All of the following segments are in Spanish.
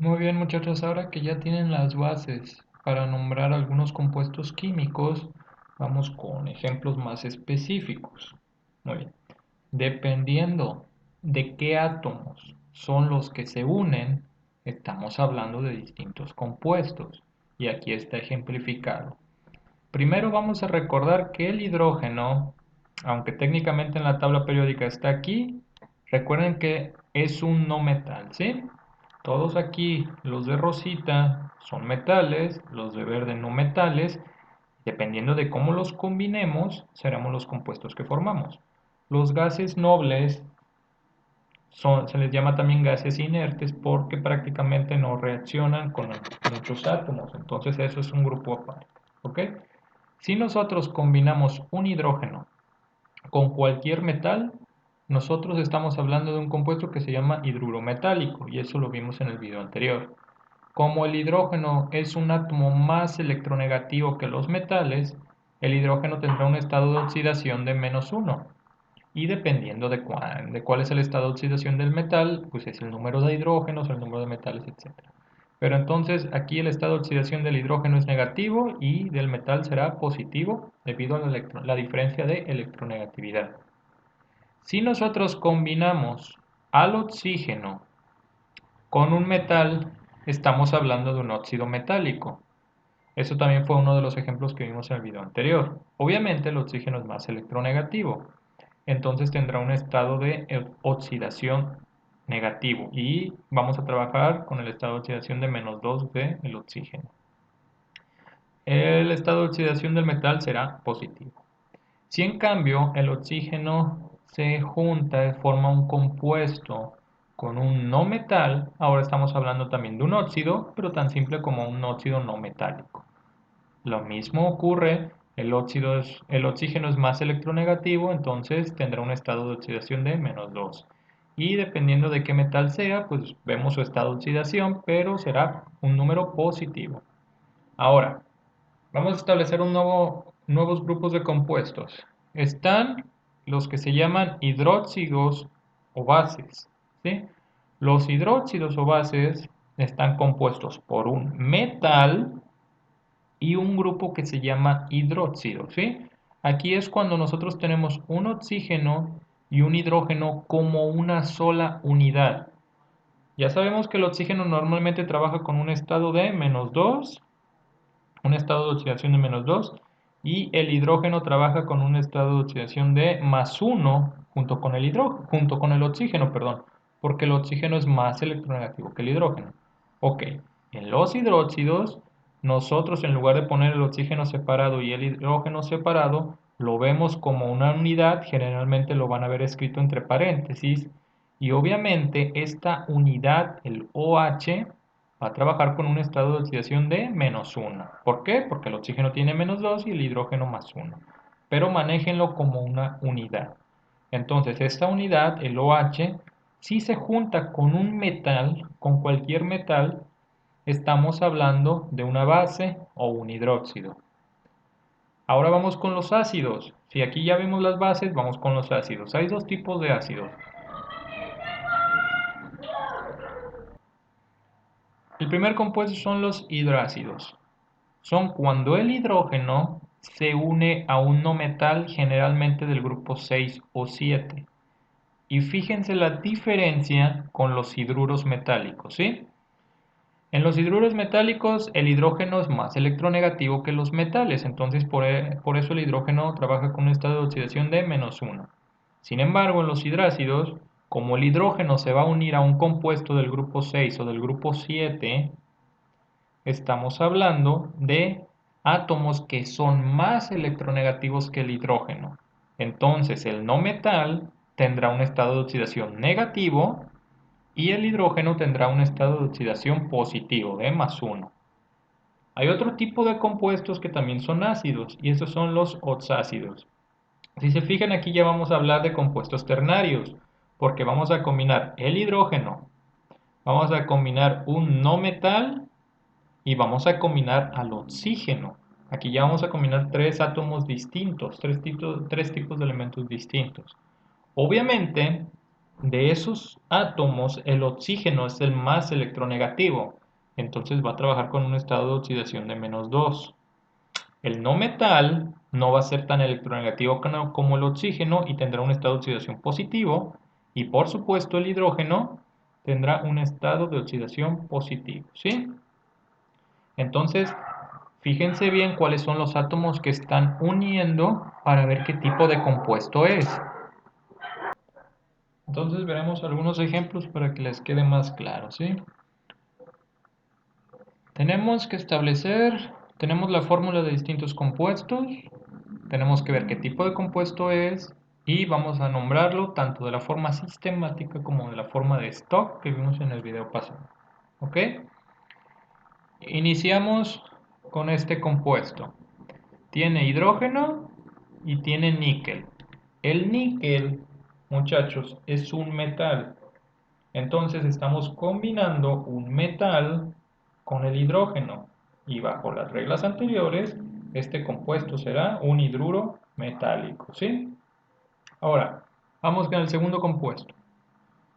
Muy bien, muchachos, ahora que ya tienen las bases para nombrar algunos compuestos químicos, vamos con ejemplos más específicos. Muy bien. Dependiendo de qué átomos son los que se unen, estamos hablando de distintos compuestos. Y aquí está ejemplificado. Primero vamos a recordar que el hidrógeno, aunque técnicamente en la tabla periódica está aquí, recuerden que es un no metal, ¿sí? Todos aquí, los de rosita, son metales, los de verde no metales. Dependiendo de cómo los combinemos, seremos los compuestos que formamos. Los gases nobles se les llama también gases inertes porque prácticamente no reaccionan con muchos átomos. Entonces eso es un grupo aparte, ¿ok? Si nosotros combinamos un hidrógeno con cualquier metal, nosotros estamos hablando de un compuesto que se llama hidruro metálico, y eso lo vimos en el video anterior. Como el hidrógeno es un átomo más electronegativo que los metales, el hidrógeno tendrá un estado de oxidación de -1. Y dependiendo de cuál es el estado de oxidación del metal, pues es el número de hidrógenos, el número de metales, etc. Pero entonces aquí el estado de oxidación del hidrógeno es negativo y del metal será positivo debido a la diferencia de electronegatividad. Si nosotros combinamos al oxígeno con un metal, estamos hablando de un óxido metálico. Eso también fue uno de los ejemplos que vimos en el video anterior. Obviamente el oxígeno es más electronegativo, entonces tendrá un estado de oxidación negativo y vamos a trabajar con el estado de oxidación de -2 del oxígeno. El estado de oxidación del metal será positivo. Si en cambio el oxígeno se junta, forma un compuesto con un no metal, ahora estamos hablando también de un óxido, pero tan simple como un óxido no metálico. Lo mismo ocurre, el oxígeno es más electronegativo, entonces tendrá un estado de oxidación de -2. Y dependiendo de qué metal sea, pues vemos su estado de oxidación, pero será un número positivo. Ahora, vamos a establecer nuevos grupos de compuestos. Están los que se llaman hidróxidos o bases, ¿sí? Los hidróxidos o bases están compuestos por un metal y un grupo que se llama hidróxido, ¿sí? Aquí es cuando nosotros tenemos un oxígeno y un hidrógeno como una sola unidad. Ya sabemos que el oxígeno normalmente trabaja con un estado de -2, un estado de oxidación de -2, y el hidrógeno trabaja con un estado de oxidación de +1 junto con el oxígeno, perdón, porque el oxígeno es más electronegativo que el hidrógeno. Ok, en los hidróxidos, nosotros en lugar de poner el oxígeno separado y el hidrógeno separado, lo vemos como una unidad, generalmente lo van a ver escrito entre paréntesis, y obviamente esta unidad, el OH, va a trabajar con un estado de oxidación de -1. ¿Por qué? Porque el oxígeno tiene -2 y el hidrógeno +1. Pero manéjenlo como una unidad. Entonces, esta unidad, el OH, si se junta con un metal, con cualquier metal, estamos hablando de una base o un hidróxido. Ahora vamos con los ácidos. Si aquí ya vimos las bases, vamos con los ácidos. Hay dos tipos de ácidos. El primer compuesto son los hidrácidos. Son cuando el hidrógeno se une a un no metal generalmente del grupo 6 o 7. Y fíjense la diferencia con los hidruros metálicos, ¿sí? En los hidruros metálicos el hidrógeno es más electronegativo que los metales, entonces por eso el hidrógeno trabaja con un estado de oxidación de -1. Sin embargo, en los hidrácidos, como el hidrógeno se va a unir a un compuesto del grupo 6 o del grupo 7, estamos hablando de átomos que son más electronegativos que el hidrógeno. Entonces el no metal tendrá un estado de oxidación negativo y el hidrógeno tendrá un estado de oxidación positivo de +1. Hay otro tipo de compuestos que también son ácidos y esos son los oxácidos. Si se fijan aquí ya vamos a hablar de compuestos ternarios porque vamos a combinar el hidrógeno, vamos a combinar un no metal y vamos a combinar al oxígeno. Aquí ya vamos a combinar tres átomos distintos, tres tipos de elementos distintos. Obviamente, De esos átomos, el oxígeno es el más electronegativo. Entonces va a trabajar con un estado de oxidación de -2. El no metal no va a ser tan electronegativo como el oxígeno y tendrá un estado de oxidación positivo. Y por supuesto el hidrógeno tendrá un estado de oxidación positivo, ¿sí? Entonces, fíjense bien cuáles son los átomos que están uniendo para ver qué tipo de compuesto es. Entonces veremos algunos ejemplos para que les quede más claro, ¿sí? Tenemos que establecer, tenemos la fórmula de distintos compuestos, tenemos que ver qué tipo de compuesto es y vamos a nombrarlo tanto de la forma sistemática como de la forma de stock que vimos en el video pasado. ¿Ok? Iniciamos con este compuesto. Tiene hidrógeno y tiene níquel. El níquel, muchachos, es un metal. Entonces estamos combinando un metal con el hidrógeno y bajo las reglas anteriores este compuesto será un hidruro metálico, ¿sí? Ahora, vamos con el segundo compuesto.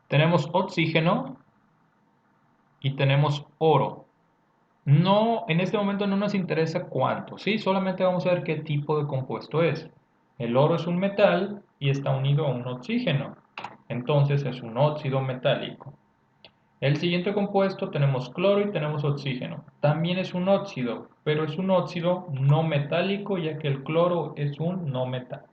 Tenemos oxígeno y tenemos oro. No, en este momento no nos interesa cuánto, ¿sí? Solamente vamos a ver qué tipo de compuesto es. El oro es un metal y está unido a un oxígeno. Entonces es un óxido metálico. El siguiente compuesto tenemos cloro y tenemos oxígeno. También es un óxido, pero es un óxido no metálico ya que el cloro es un no metal.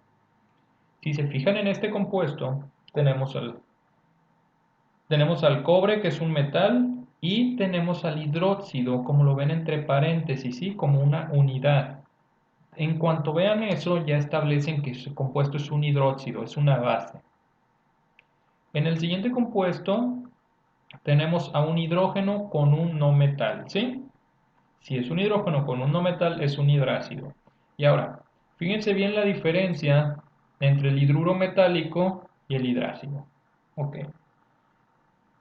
Si se fijan en este compuesto, tenemos al cobre que es un metal y tenemos al hidróxido, como lo ven entre paréntesis, ¿sí? Como una unidad. En cuanto vean eso, ya establecen que su compuesto es un hidróxido, es una base. En el siguiente compuesto tenemos a un hidrógeno con un no metal, ¿sí? Si es un hidrógeno con un no metal, es un hidrácido. Y ahora, fíjense bien la diferencia entre el hidruro metálico y el hidrácido. Ok.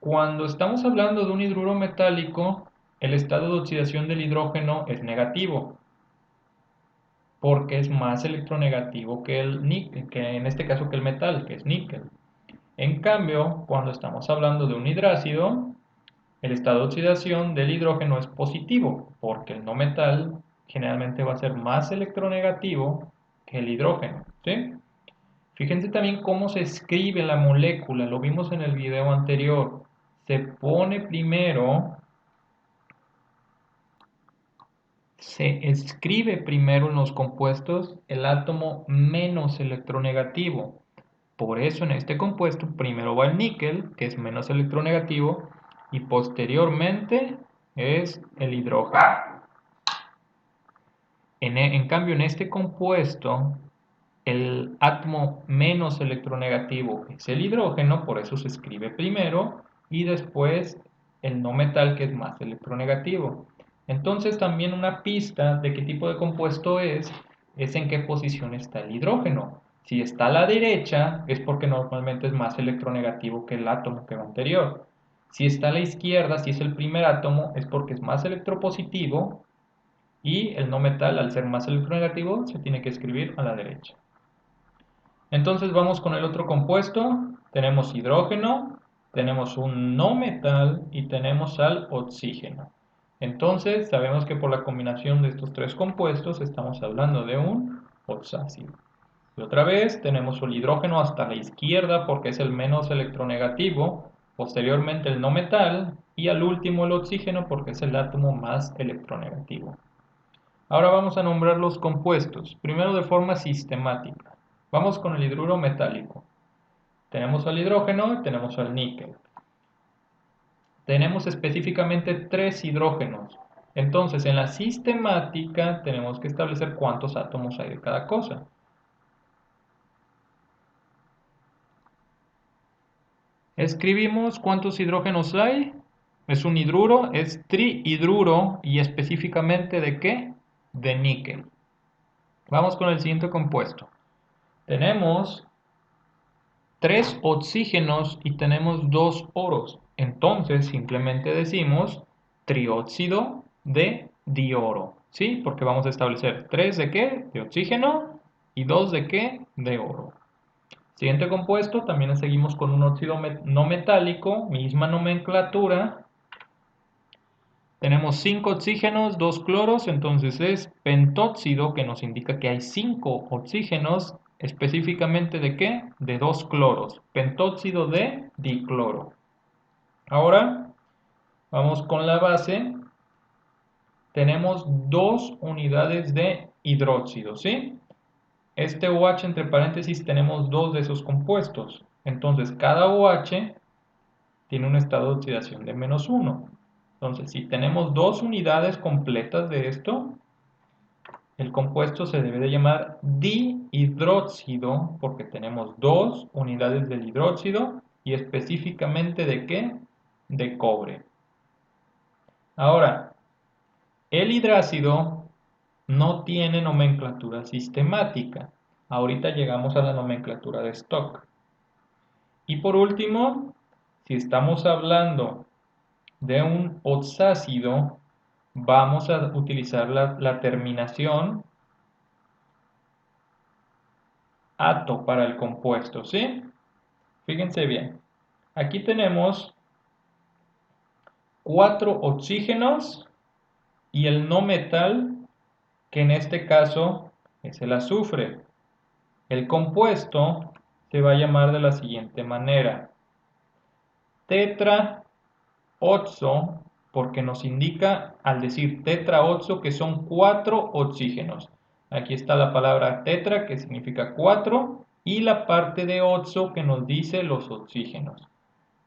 Cuando estamos hablando de un hidruro metálico, el estado de oxidación del hidrógeno es negativo, porque es más electronegativo que el níquel, que en este caso que el metal, que es níquel. En cambio, cuando estamos hablando de un hidrácido, el estado de oxidación del hidrógeno es positivo, porque el no metal generalmente va a ser más electronegativo que el hidrógeno, ¿sí? Fíjense también cómo se escribe la molécula, lo vimos en el video anterior. Se escribe primero en los compuestos el átomo menos electronegativo. Por eso en este compuesto primero va el níquel, que es menos electronegativo, y posteriormente es el hidrógeno. En cambio, en este compuesto, el átomo menos electronegativo es el hidrógeno, por eso se escribe primero, y después el no metal, que es más electronegativo. Entonces, también una pista de qué tipo de compuesto es en qué posición está el hidrógeno. Si está a la derecha, es porque normalmente es más electronegativo que el átomo que va anterior. Si está a la izquierda, si es el primer átomo, es porque es más electropositivo y el no metal, al ser más electronegativo, se tiene que escribir a la derecha. Entonces vamos con el otro compuesto. Tenemos hidrógeno, tenemos un no metal y tenemos al oxígeno. Entonces sabemos que por la combinación de estos tres compuestos estamos hablando de un oxácido. Y otra vez tenemos el hidrógeno hasta la izquierda porque es el menos electronegativo, posteriormente el no metal y al último el oxígeno porque es el átomo más electronegativo. Ahora vamos a nombrar los compuestos, primero de forma sistemática. Vamos con el hidruro metálico. Tenemos al hidrógeno y tenemos al níquel. Tenemos específicamente 3 hidrógenos. Entonces, en la sistemática tenemos que establecer cuántos átomos hay de cada cosa. Escribimos cuántos hidrógenos hay. Es un hidruro, es trihidruro y específicamente ¿de qué? De níquel. Vamos con el siguiente compuesto. Tenemos 3 oxígenos y tenemos 2 oros. Entonces simplemente decimos trióxido de dioro. ¿Sí? Porque vamos a establecer 3 de qué? De oxígeno y 2 de qué? De oro. Siguiente compuesto, también seguimos con un óxido no metálico, misma nomenclatura. Tenemos 5 oxígenos, 2 cloros, entonces es pentóxido, que nos indica que hay 5 oxígenos, específicamente ¿de qué? De 2 cloros, pentóxido de dicloro. Ahora vamos con la base, tenemos 2 unidades de hidróxido, ¿sí? Este OH entre paréntesis tenemos 2 de esos compuestos, entonces cada OH tiene un estado de oxidación de -1. Entonces, si tenemos 2 unidades completas de esto, el compuesto se debe de llamar dihidróxido porque tenemos 2 unidades del hidróxido y específicamente ¿de qué? De cobre. Ahora, el hidrácido no tiene nomenclatura sistemática. Ahorita llegamos a la nomenclatura de Stock. Y por último, si estamos hablando de un oxácido, vamos a utilizar la terminación ato para el compuesto, ¿sí? Fíjense bien. Aquí tenemos 4 oxígenos y el no metal, que en este caso es el azufre. El compuesto se va a llamar de la siguiente manera. Tetraoxo, porque nos indica al decir tetraoxo que son 4 oxígenos. Aquí está la palabra tetra que significa 4 y la parte de oxo que nos dice los oxígenos.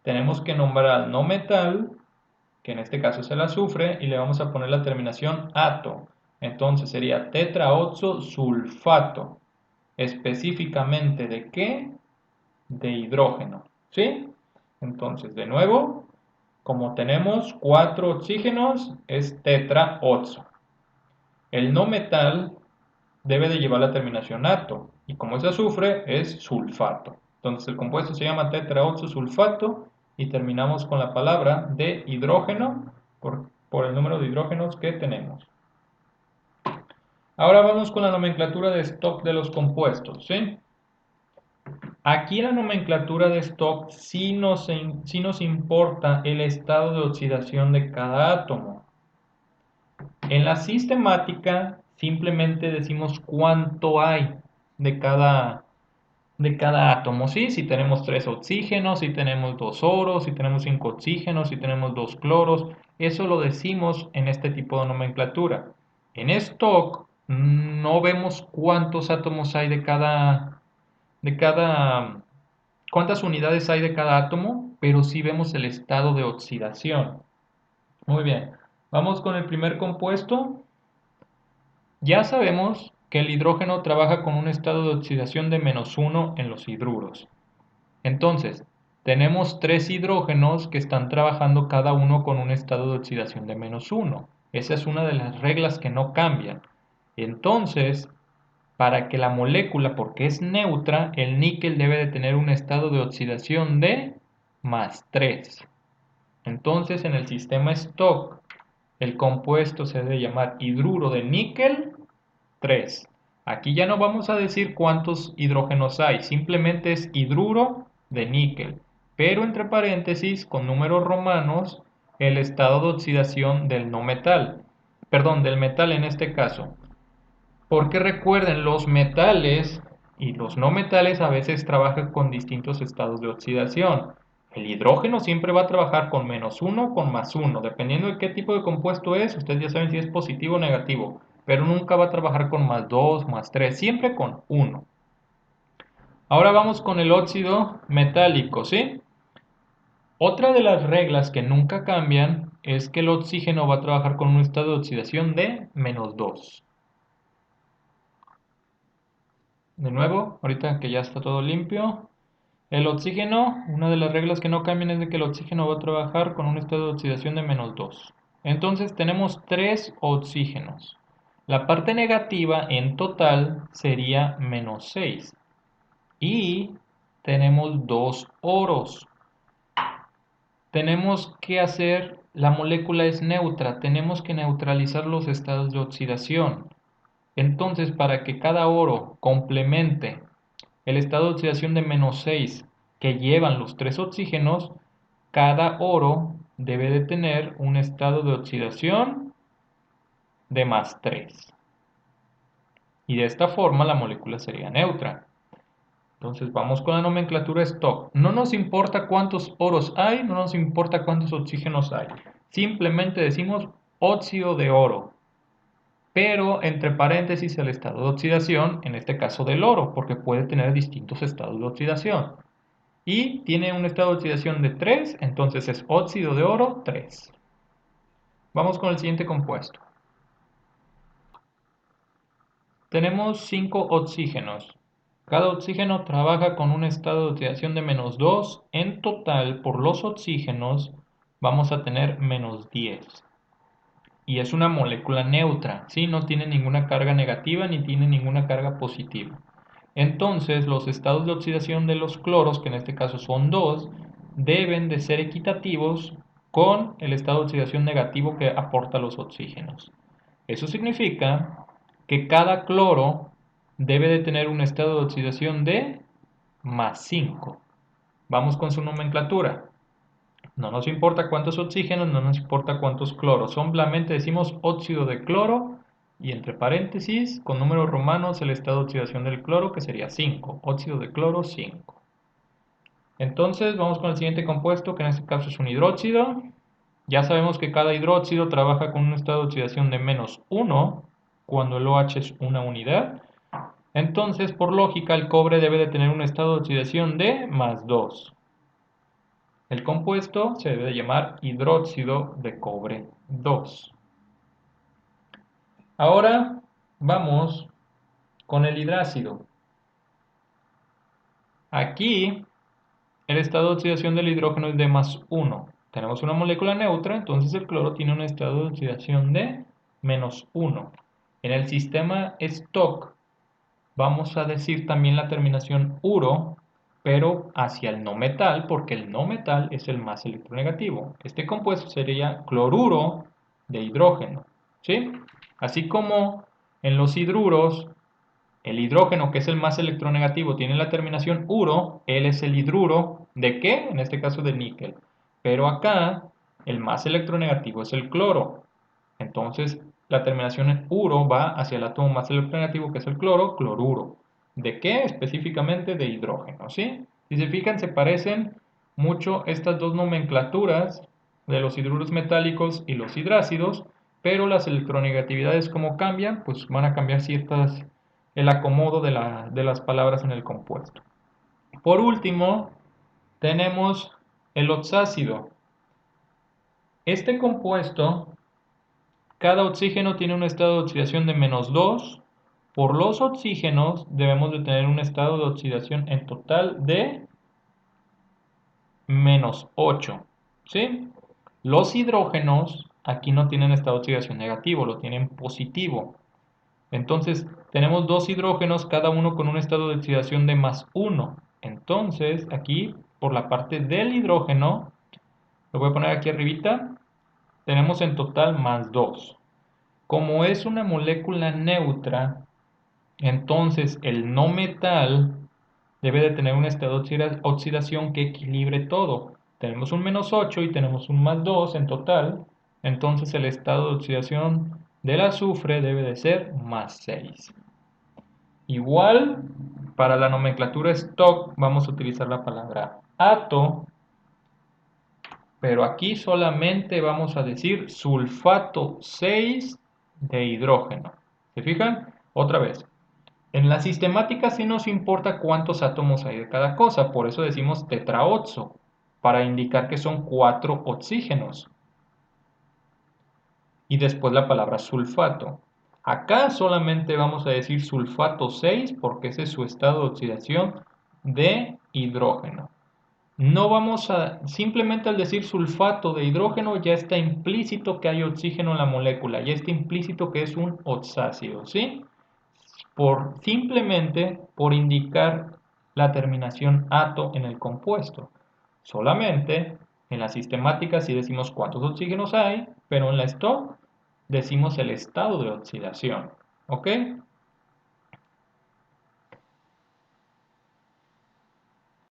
Tenemos que nombrar al no metal, que en este caso es el azufre, y le vamos a poner la terminación ato. Entonces sería tetraoxo sulfato. Específicamente ¿de qué? De hidrógeno. ¿Sí? Entonces, de nuevo, como tenemos 4 oxígenos, es tetraoxo. El no metal debe de llevar la terminación ato, y como es azufre, es sulfato. Entonces el compuesto se llama tetraoxo sulfato y terminamos con la palabra de hidrógeno por el número de hidrógenos que tenemos. Ahora vamos con la nomenclatura de Stock de los compuestos, ¿sí? Aquí en la nomenclatura de Stock sí nos importa el estado de oxidación de cada átomo. En la sistemática simplemente decimos cuánto hay de cada átomo, ¿sí? Si tenemos 3 oxígenos, si tenemos 2 oros, si tenemos 5 oxígenos, si tenemos 2 cloros, eso lo decimos en este tipo de nomenclatura. En Stock no vemos cuántos átomos hay cuántas unidades hay de cada átomo, pero sí vemos el estado de oxidación. Muy bien, vamos con el primer compuesto. Ya sabemos que el hidrógeno trabaja con un estado de oxidación de -1 en los hidruros. Entonces, tenemos 3 hidrógenos que están trabajando cada uno con un estado de oxidación de -1. Esa es una de las reglas que no cambian. Entonces, para que la molécula, porque es neutra, el níquel debe de tener un estado de oxidación de +3. Entonces, en el sistema Stock, el compuesto se debe llamar hidruro de níquel 3. Aquí ya no vamos a decir cuántos hidrógenos hay, simplemente es hidruro de níquel, pero entre paréntesis, con números romanos, el estado de oxidación del no metal, perdón, del metal en este caso. Porque recuerden, los metales y los no metales a veces trabajan con distintos estados de oxidación. El hidrógeno siempre va a trabajar con -1 o con +1, dependiendo de qué tipo de compuesto es, ustedes ya saben si es positivo o negativo, pero nunca va a trabajar con +2, +3, siempre con 1. Ahora vamos con el óxido metálico, ¿sí? Otra de las reglas que nunca cambian es que el oxígeno va a trabajar con un estado de oxidación de -2. De nuevo, ahorita que ya está todo limpio, el oxígeno, una de las reglas que no cambian es de que el oxígeno va a trabajar con un estado de oxidación de -2. Entonces tenemos 3 oxígenos. La parte negativa en total sería -6. Y tenemos 2 oros. Tenemos que hacer, la molécula es neutra, tenemos que neutralizar los estados de oxidación. Entonces, para que cada oro complemente el estado de oxidación de -6 que llevan los 3 oxígenos, cada oro debe de tener un estado de oxidación de +3. Y de esta forma la molécula sería neutra. Entonces vamos con la nomenclatura stock. No nos importa cuántos oros hay, no nos importa cuántos oxígenos hay. Simplemente decimos óxido de oro. Pero entre paréntesis el estado de oxidación, en este caso del oro, porque puede tener distintos estados de oxidación. Y tiene un estado de oxidación de 3, entonces es óxido de oro 3. Vamos con el siguiente compuesto. Tenemos 5 oxígenos. Cada oxígeno trabaja con un estado de oxidación de -2. En total, por los oxígenos, vamos a tener -10. Y es una molécula neutra, ¿sí? No tiene ninguna carga negativa ni tiene ninguna carga positiva. Entonces, los estados de oxidación de los cloros, que en este caso son 2, deben de ser equitativos con el estado de oxidación negativo que aporta los oxígenos. Eso significa que cada cloro debe de tener un estado de oxidación de +5. Vamos con su nomenclatura. No nos importa cuántos oxígenos, no nos importa cuántos cloros. Simplemente decimos óxido de cloro y entre paréntesis, con números romanos, el estado de oxidación del cloro, que sería 5. Óxido de cloro 5. Entonces vamos con el siguiente compuesto, que en este caso es un hidróxido. Ya sabemos que cada hidróxido trabaja con un estado de oxidación de -1, cuando el OH es una unidad. Entonces, por lógica, el cobre debe de tener un estado de oxidación de +2. El compuesto se debe de llamar hidróxido de cobre 2. Ahora vamos con el hidrácido. Aquí el estado de oxidación del hidrógeno es de +1. Tenemos una molécula neutra, entonces el cloro tiene un estado de oxidación de -1. En el sistema Stock vamos a decir también la terminación uro, pero hacia el no metal, porque el no metal es el más electronegativo. Este compuesto sería cloruro de hidrógeno, ¿sí? Así como en los hidruros, el hidrógeno, que es el más electronegativo, tiene la terminación uro, él es el hidruro ¿de qué? En este caso de níquel. Pero acá, el más electronegativo es el cloro. Entonces, la terminación en uro va hacia el átomo más electronegativo, que es el cloro, cloruro. ¿De qué? Específicamente de hidrógeno, ¿sí? Si se fijan, se parecen mucho estas dos nomenclaturas de los hidruros metálicos y los hidrácidos, pero las electronegatividades como cambian, pues van a cambiar el acomodo de las palabras en el compuesto. Por último, tenemos el oxácido. Este compuesto, cada oxígeno tiene un estado de oxidación de -2. Por los oxígenos debemos de tener un estado de oxidación en total de -8. ¿Sí? Los hidrógenos aquí no tienen estado de oxidación negativo, lo tienen positivo. Entonces tenemos dos hidrógenos, cada uno con un estado de oxidación de +1. Entonces aquí, por la parte del hidrógeno, lo voy a poner aquí arribita, tenemos en total +2. Como es una molécula neutra, entonces el no metal debe de tener un estado de oxidación que equilibre todo. Tenemos un -8 y tenemos un +2 en total, entonces el estado de oxidación del azufre debe de ser +6. Igual, para la nomenclatura stock vamos a utilizar la palabra ato, pero aquí solamente vamos a decir sulfato 6 de hidrógeno. ¿Se fijan? Otra vez. En la sistemática sí nos importa cuántos átomos hay de cada cosa, por eso decimos tetraoxo, para indicar que son 4 oxígenos. Y después la palabra sulfato. Acá solamente vamos a decir sulfato 6 porque ese es su estado de oxidación de hidrógeno. No vamos a, simplemente al decir sulfato de hidrógeno ya está implícito que hay oxígeno en la molécula, ya está implícito que es un oxácido, ¿sí? Simplemente por indicar la terminación ato en el compuesto. Solamente en la sistemática sí decimos cuántos oxígenos hay, pero en la stock decimos el estado de oxidación. ¿Ok?